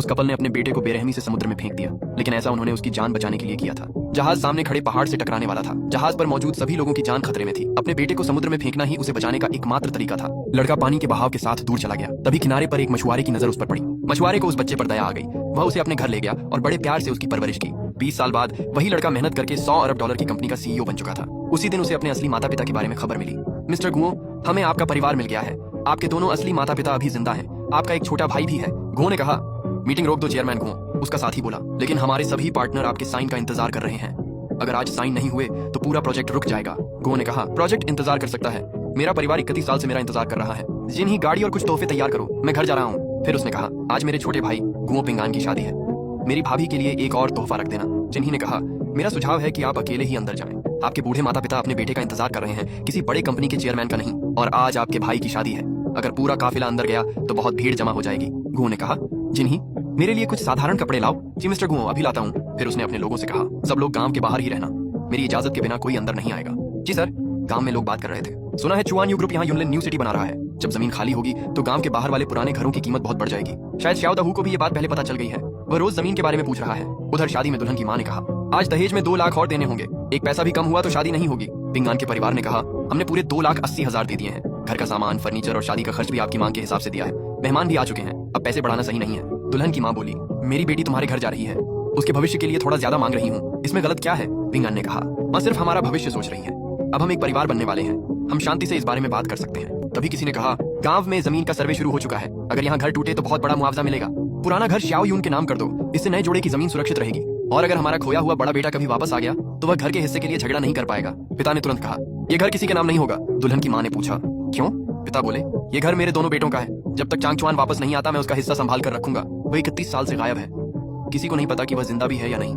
उस कपल ने अपने बेटे को बेरहमी से समुद्र में फेंक दिया, लेकिन ऐसा उन्होंने उसकी जान बचाने के लिए किया था। जहाज सामने खड़े पहाड़ से टकराने वाला था। जहाज पर मौजूद सभी लोगों की जान खतरे में थी। अपने बेटे को समुद्र में फेंकना ही उसे बचाने का एकमात्र तरीका था। लड़का पानी के बहाव के साथ दूर चला गया। तभी किनारे पर एक मछुआरे की नजर उस पर पड़ी। मछुआरे को उस बच्चे पर दया आ गई। वह उसे अपने घर ले गया और बड़े प्यार से उसकी परवरिश की। 20 साल बाद वही लड़का मेहनत करके 100 अरब डॉलर की कंपनी का सीईओ बन चुका था। उसी दिन उसे अपने असली माता पिता के बारे में खबर मिली। मिस्टर गुओ, हमें आपका परिवार मिल गया है। आपके दोनों असली माता पिता अभी जिंदा हैं। आपका एक छोटा भाई भी है। गुओ ने कहा। मीटिंग रोक दो चेयरमैन गुओ, उसका साथी बोला। लेकिन हमारे सभी पार्टनर आपके साइन का इंतजार कर रहे हैं। अगर आज साइन नहीं हुए तो पूरा प्रोजेक्ट रुक जाएगा। गुओ ने कहा। प्रोजेक्ट इंतजार कर सकता है। मेरा परिवार 31 साल से मेरा इंतजार कर रहा है। जिन्हीं गाड़ी और कुछ तोहफे तैयार करो, मैं घर जा रहा हूँ। फिर उसने कहा, आज मेरे छोटे भाई गुओ पिंगान की शादी है। मेरी भाभी के लिए एक और तोहफा रख देना। जिन्हीं ने कहा, मेरा सुझाव है कि आप अकेले ही अंदर जाएं। आपके बूढ़े माता पिता अपने बेटे का इंतजार कर रहे हैं, किसी बड़े कंपनी के चेयरमैन का नहीं। और आज आपके भाई की शादी है। अगर पूरा काफिला अंदर गया तो बहुत भीड़ जमा हो जाएगी। गुओ ने कहा। जिन्हीं, मेरे लिए कुछ साधारण कपड़े लाओ। जी मिस्टर गुओ, अभी लाता हूँ। फिर उसने अपने लोगों से कहा, सब लोग गांव के बाहर ही रहना। मेरी इजाजत के बिना कोई अंदर नहीं आएगा। जी सर। गांव में लोग बात कर रहे थे। सुना है चुआन यू ग्रुप यहाँ यूनलिन न्यू सिटी बना रहा है। जब जमीन खाली होगी तो गांव के बाहर वाले पुराने घरों की कीमत बहुत बढ़ जाएगी। शायद श्याओ दहू को भी ये बात पहले पता चल गई है। वह रोज जमीन के बारे में पूछ रहा है। उधर शादी में दुल्हन की माँ ने कहा, आज दहेज में 2 लाख और देने होंगे। एक पैसा भी कम हुआ तो शादी नहीं होगी। पिंगान के परिवार ने कहा, हमने पूरे 2,80,000 दे दिए हैं। घर का सामान, फर्नीचर और शादी का खर्च भी आपकी मांग के हिसाब से दिया है। मेहमान भी आ चुके हैं, अब पैसे बढ़ाना सही नहीं है। दुल्हन की माँ बोली, मेरी बेटी तुम्हारे घर जा रही है। उसके भविष्य के लिए थोड़ा ज्यादा मांग रही हूँ। इसमें गलत क्या है? पिंगान ने कहा, माँ सिर्फ हमारा भविष्य सोच रही है। अब हम एक परिवार बनने वाले हैं। हम शांति से इस बारे में बात कर सकते हैं। तभी किसी ने कहा, गांव में जमीन का सर्वे शुरू हो चुका है। अगर यहाँ घर टूटे तो बहुत बड़ा मुआवजा मिलेगा। पुराना घर श्याओ यून के नाम कर दो, इससे नए जोड़े की जमीन सुरक्षित रहेगी। और अगर हमारा खोया हुआ बड़ा बेटा कभी वापस आ गया तो वह घर के हिस्से के लिए झगड़ा नहीं कर पाएगा। पिता ने तुरंत कहा, यह घर किसी के नाम नहीं होगा। दुल्हन की माँ ने पूछा, क्यों? पिता बोले, ये घर मेरे दोनों बेटों का है। जब तक चांगचुआन वापस नहीं आता मैं उसका हिस्सा संभाल कर रखूंगा। वह 31 साल से गायब है। किसी को नहीं पता कि वह जिंदा भी है या नहीं।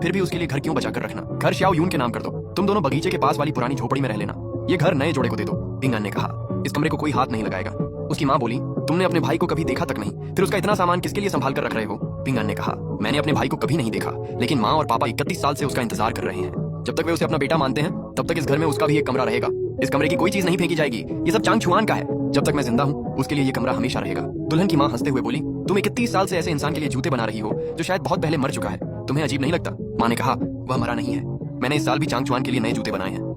फिर भी उसके लिए घर क्यों बचा कर रखना? घर श्याओ यून के नाम कर दो। तुम दोनों बगीचे के पास वाली पुरानी झोपड़ी में रह लेना। ये घर नए जोड़े को दे दो। पिंगान ने कहा, इस कमरे को कोई हाथ नहीं लगाएगा। उसकी माँ बोली, तुमने अपने भाई को कभी देखा तक नहीं, फिर उसका इतना सामान किसके लिए संभाल कर रख रहे हो? पिंगान ने कहा, मैंने अपने भाई को कभी नहीं देखा, लेकिन माँ और पापा 31 साल से उसका इंतजार कर रहे हैं। जब तक वे उसे अपना बेटा मानते हैं तब तक इस घर में उसका भी एक कमरा रहेगा। इस कमरे की कोई चीज नहीं फेंकी जाएगी। ये सब चांगचुआन का है। जब तक मैं जिंदा हूँ उसके लिए ये कमरा हमेशा रहेगा। दुल्हन की माँ हंसते हुए बोली, तुम 31 साल से ऐसे इंसान के लिए जूते बना रही हो जो शायद बहुत पहले मर चुका है। तुम्हें अजीब नहीं लगता? माँ ने कहा, वह मरा नहीं है। मैंने इस साल भी चांगचुआन के लिए नए जूते बनाए हैं।